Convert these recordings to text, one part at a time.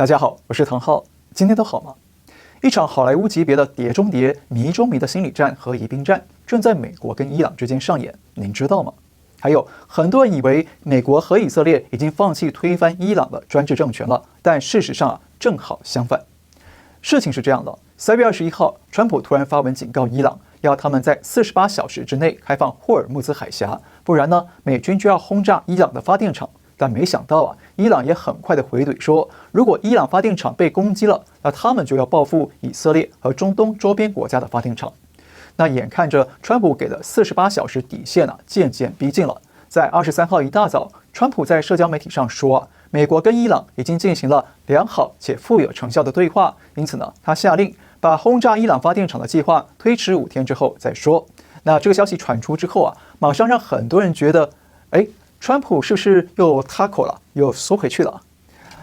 大家好，我是唐浩，今天都好吗？一场好莱坞级别的碟中谍、迷中迷的心理战和疑兵战正在美国跟伊朗之间上演，您知道吗？还有很多人以为美国和以色列已经放弃推翻伊朗的专制政权了，但事实上正好相反。事情是这样的，3月21号，川普突然发文警告伊朗，要他们在48小时之内开放霍尔木兹海峡，不然呢，美军就要轰炸伊朗的发电厂。但没想到伊朗也很快的回怼说，如果伊朗发电厂被攻击了，那他们就要报复以色列和中东周边国家的发电厂。那眼看着川普给的48小时底线渐渐逼近了，在23号一大早，川普在社交媒体上说美国跟伊朗已经进行了良好且富有成效的对话，因此呢，他下令把轰炸伊朗发电厂的计划推迟5天之后再说。那这个消息传出之后马上让很多人觉得，川普是不是又塌口了，又缩回去了？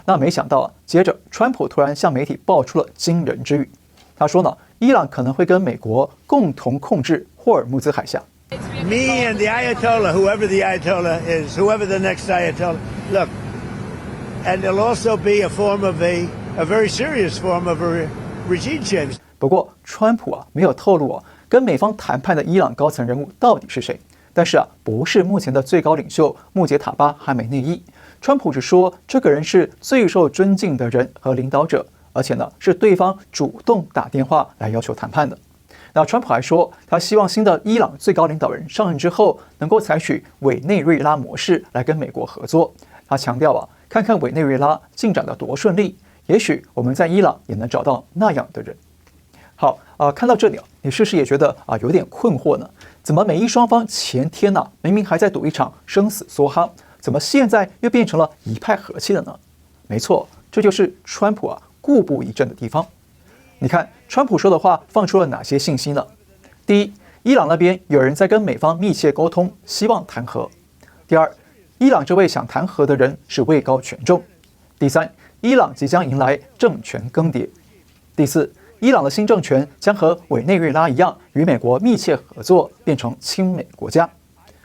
那没想到接着川普突然向媒体爆出了惊人之语。他说呢，伊朗可能会跟美国共同控制霍尔木兹海峡。Me and the Ayatollah, whoever the Ayatollah is, whoever the next Ayatollah, look, and there'll also be a form of a very serious form of a regime change. 不过川普没有透露跟美方谈判的伊朗高层人物到底是谁。但是不是目前的最高领袖穆杰塔巴·哈梅内伊。川普只说这个人是最受尊敬的人和领导者，而且呢是对方主动打电话来要求谈判的。那川普还说，他希望新的伊朗最高领导人上任之后，能够采取委内瑞拉模式来跟美国合作。他强调看看委内瑞拉进展得多顺利，也许我们在伊朗也能找到那样的人。好看到这里你是不是也觉得有点困惑呢？怎么美伊双方前天明明还在赌一场生死梭哈，怎么现在又变成了一派和气了呢？没错，这就是川普故布疑阵的地方。你看川普说的话放出了哪些信息呢？第一，伊朗那边有人在跟美方密切沟通，希望谈和。第二，伊朗这位想谈和的人是位高权重。第三，伊朗即将迎来政权更迭。第四，伊朗的新政权将和委内瑞拉一样，与美国密切合作，变成亲美国家。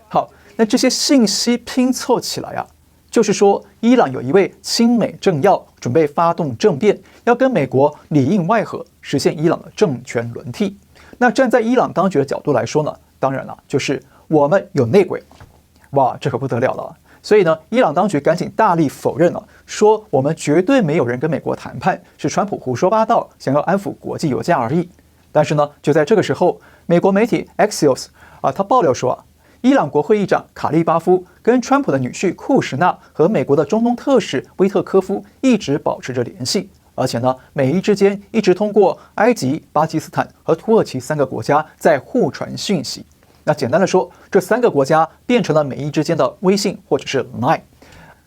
好，那这些信息拼凑起来就是说，伊朗有一位亲美政要准备发动政变，要跟美国里应外合，实现伊朗的政权轮替。那站在伊朗当局的角度来说呢，当然就是我们有内鬼。哇，这可不得了了。所以呢，伊朗当局赶紧大力否认说我们绝对没有人跟美国谈判，是川普胡说八道，想要安抚国际油价而已。但是呢，就在这个时候，美国媒体 Axios 他爆料说伊朗国会议长卡利巴夫跟川普的女婿库什纳和美国的中东特使威特科夫一直保持着联系，而且呢，美伊之间一直通过埃及、巴基斯坦和土耳其3个国家在互传讯息。那简单的说，这3个国家变成了美伊之间的微信或者是 Line。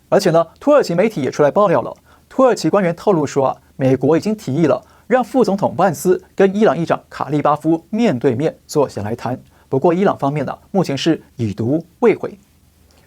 而且呢，土耳其媒体也出来爆料了，土耳其官员透露说美国已经提议了让副总统万斯跟伊朗议长卡利巴夫面对面坐下来谈。不过伊朗方面目前是已读未回。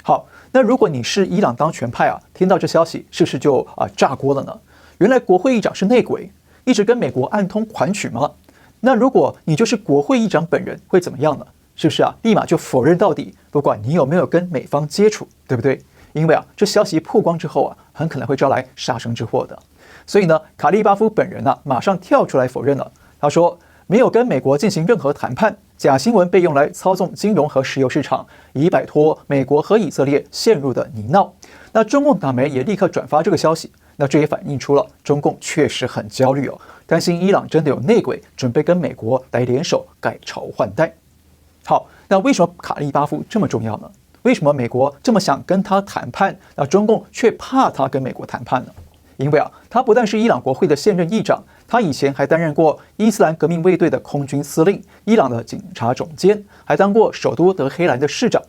好，那如果你是伊朗当权派听到这消息是不是就炸锅了呢？原来国会议长是内鬼，一直跟美国暗通款曲吗？那如果你就是国会议长本人会怎么样呢？是不是立马就否认到底，不管你有没有跟美方接触，对不对？因为这消息曝光之后很可能会招来杀身之祸的。所以呢，卡利巴夫本人马上跳出来否认了。他说没有跟美国进行任何谈判，假新闻被用来操纵金融和石油市场，以摆脱美国和以色列陷入的泥淖。那中共党媒也立刻转发这个消息，那这也反映出了中共确实很焦虑担心伊朗真的有内鬼，准备跟美国来联手改朝换代。好，那为什么卡利巴夫这么重要呢？为什么美国这么想跟他谈判，那中共却怕他跟美国谈判呢？因为他不但是伊朗国会的现任议长，他以前还担任过伊斯兰革命卫队的空军司令、伊朗的警察总监，还当过首都德黑兰的市长。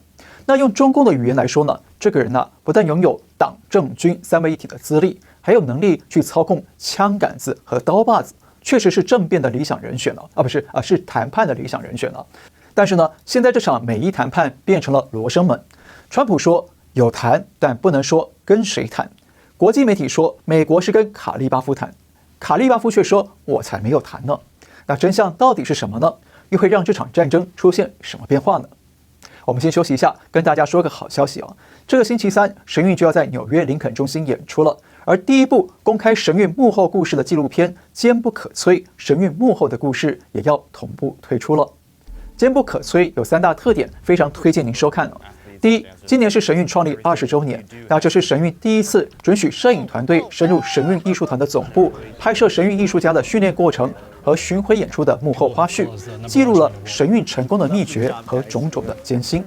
那用中共的语言来说呢，这个人不但拥有党政军3位一体的资历，还有能力去操控枪杆子和刀把子，确实是政变的理想人选是谈判的理想人选了。但是呢，现在这场美伊谈判变成了罗生门。川普说有谈，但不能说跟谁谈。国际媒体说美国是跟卡利巴夫谈，卡利巴夫却说我才没有谈呢。那真相到底是什么呢？又会让这场战争出现什么变化呢？我们先休息一下，跟大家说个好消息这个星期三，神韵就要在纽约林肯中心演出了。而第一部公开神韵幕后故事的纪录片《坚不可摧：神韵幕后的故事》也要同步推出了。坚不可摧有3大特点，非常推荐您收看哦。第一，今年是神韵创立20周年，那这是神韵第一次准许摄影团队深入神韵艺术团的总部，拍摄神韵艺术家的训练过程和巡回演出的幕后花絮，记录了神韵成功的秘诀和种种的艰辛。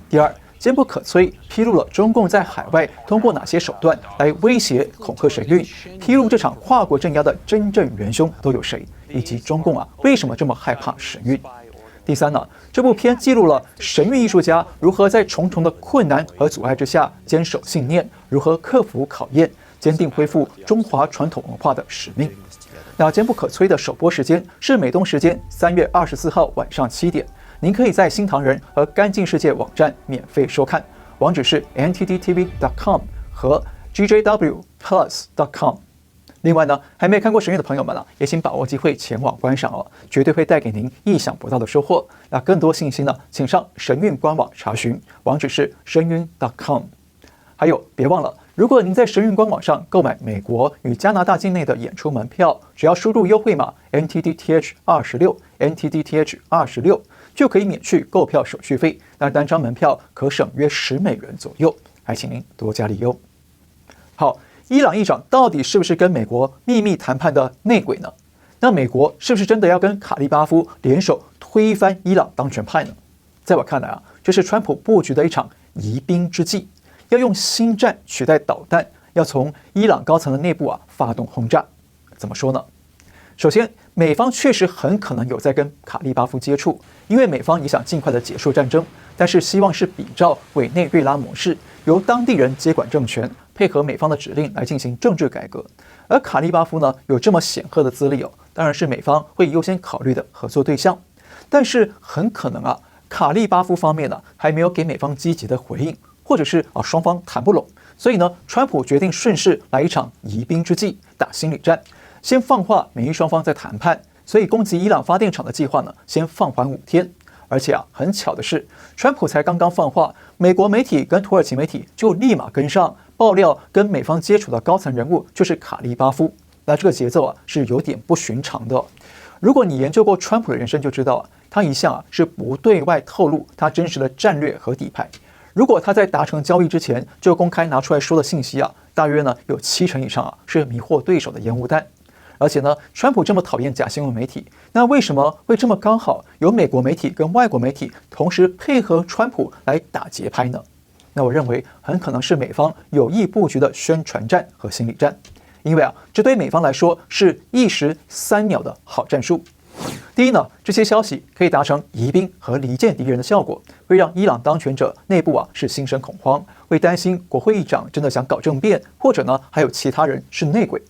第二，坚不可摧披露了中共在海外通过哪些手段来威胁恐吓神韵，披露这场跨国镇压的真正元凶都有谁，以及中共为什么这么害怕神韵。第三呢，这部片记录了神韵艺术家如何在重重的困难和阻碍之下坚守信念，如何克服考验，坚定恢复中华传统文化的使命。那坚不可摧的首播时间是美东时间3月24号晚上7点，您可以在新唐人和干净世界网站免费收看，网址是 ntdtv.com 和 gjwplus.com。另外呢，还没看过神韵的朋友们也请把握机会前往观赏哦，绝对会带给您意想不到的收获。那更多信息呢，请上神韵官网查询，网址是神韵 .com。还有，别忘了，如果您在神韵官网上购买美国与加拿大境内的演出门票，只要输入优惠码 NTDTH26 就可以免去购票手续费，那单张门票可省约10美元左右，还请您多加利用。好。伊朗议长到底是不是跟美国秘密谈判的内鬼呢？那美国是不是真的要跟卡利巴夫联手推翻伊朗当权派呢？在我看来这是川普布局的一场疑兵之计，要用心战取代导弹，要从伊朗高层的内部发动轰炸。怎么说呢？首先，美方确实很可能有在跟卡利巴夫接触，因为美方也想尽快的结束战争，但是希望是比照委内瑞拉模式，由当地人接管政权，配合美方的指令来进行政治改革。而卡利巴夫呢，有这么显赫的资历当然是美方会优先考虑的合作对象。但是很可能卡利巴夫方面还没有给美方积极的回应，或者是双方谈不拢，所以呢，川普决定顺势来一场疑兵之计，打心理战，先放话美伊双方在谈判，所以攻击伊朗发电厂的计划呢，先放缓5天。而且很巧的是，川普才刚刚放话，美国媒体跟土耳其媒体就立马跟上，爆料跟美方接触的高层人物就是卡利巴夫。那这个节奏是有点不寻常的。如果你研究过川普的人生，就知道他一向是不对外透露他真实的战略和底牌。如果他在达成交易之前就公开拿出来说的信息大约呢有70%以上是迷惑对手的烟雾弹。而且呢，川普这么讨厌假新闻媒体，那为什么会这么刚好有美国媒体跟外国媒体同时配合川普来打节拍呢？那我认为很可能是美方有意布局的宣传战和心理战，因为这对美方来说是一石3鸟的好战术。第一呢，这些消息可以达成疑兵和离间敌人的效果，会让伊朗当权者内部是心生恐慌，会担心国会议长真的想搞政变，或者呢还有其他人是内鬼。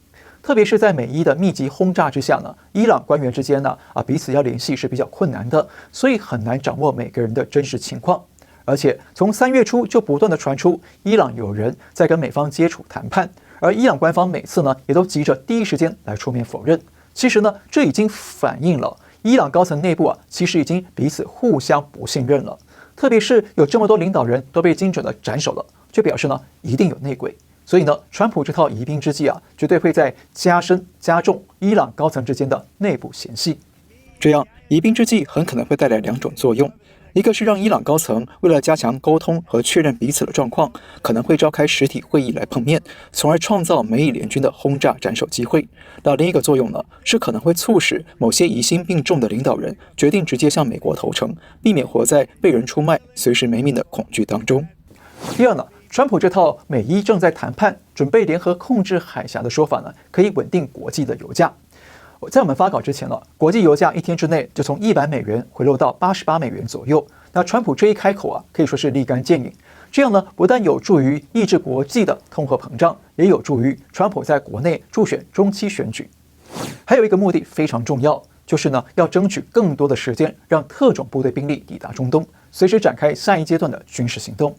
特别是在美伊的密集轰炸之下呢，伊朗官员之间彼此要联系是比较困难的，所以很难掌握每个人的真实情况。而且从3月初就不断的传出伊朗有人在跟美方接触谈判，而伊朗官方每次呢也都急着第一时间来出面否认。其实呢，这已经反映了伊朗高层内部其实已经彼此互相不信任了。特别是有这么多领导人都被精准的斩首了，就表示呢一定有内鬼。所以呢，川普这套疑兵之计绝对会在加深加重伊朗高层之间的内部嫌隙。这样疑兵之计很可能会带来2种作用，一个是让伊朗高层为了加强沟通和确认彼此的状况，可能会召开实体会议来碰面，从而创造美以联军的轰炸斩首机会。那另一个作用呢，是可能会促使某些疑心病重的领导人决定直接向美国投诚，避免活在被人出卖、随时没命的恐惧当中。第二呢，川普这套美伊正在谈判，准备联合控制海峡的说法呢，可以稳定国际的油价。在我们发稿之前国际油价1天之内就从100美元回落到88美元左右。那川普这一开口可以说是立竿见影。这样呢，不但有助于抑制国际的通货膨胀，也有助于川普在国内助选中期选举。还有一个目的非常重要，就是呢，要争取更多的时间，让特种部队兵力抵达中东，随时展开下一阶段的军事行动。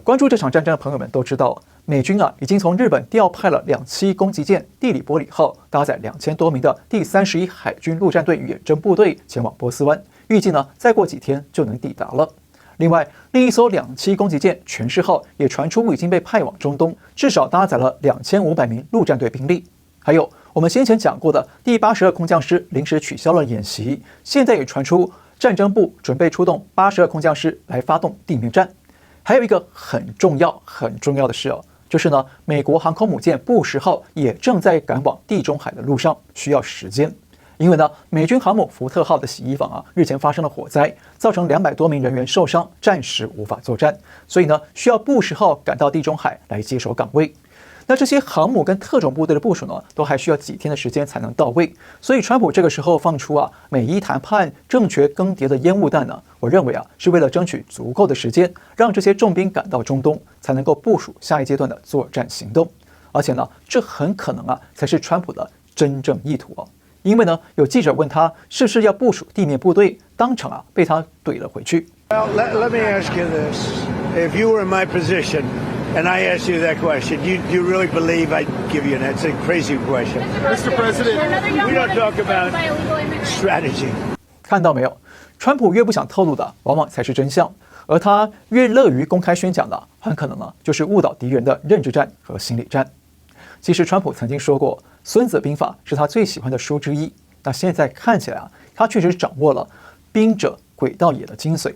关注这场战争的朋友们都知道，美军已经从日本调派了2栖攻击舰地理波里号，搭载2000多名的第31海军陆战队远征部队前往波斯湾，预计呢再过几天就能抵达了。另外，另一艘2栖攻击舰全世号也传出已经被派往中东，至少搭载了2500名陆战队兵力。还有我们先前讲过的第82空降师临时取消了演习，现在也传出战争部准备出动82空降师来发动地面战。还有一个很重要的事哦，就是呢，美国航空母舰布什号也正在赶往地中海的路上，需要时间。因为呢，美军航母福特号的洗衣房日前发生了火灾，造成200多名人员受伤，暂时无法作战，所以呢，需要布什号赶到地中海来接手岗位。那这些航母跟特种部队的部署呢，都还需要几天的时间才能到位。所以，川普这个时候放出美伊谈判正确更迭的烟雾弹呢，我认为是为了争取足够的时间，让这些重兵赶到中东，才能够部署下一阶段的作战行动。而且呢，这很可能才是川普的真正意图哦。因为呢，有记者问他是不是要部署地面部队，当场被他怼了回去。Well, let me ask you this: If you were in my position and I asked you that question, do you really believe I'd give you that? It's a crazy question, Mr. President. We don't talk about strategy. 看到没有？川普越不想透露的，往往才是真相；而他越乐于公开宣讲的，很可能就是误导敌人的认知战和心理战。其实，川普曾经说过，《孙子兵法》是他最喜欢的书之一。那现在看起来他确实掌握了“兵者，诡道也”的精髓。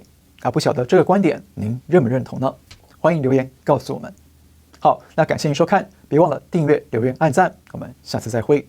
不晓得这个观点您认不认同呢？欢迎留言告诉我们。好，那感谢您收看，别忘了订阅、留言、按赞，我们下次再会。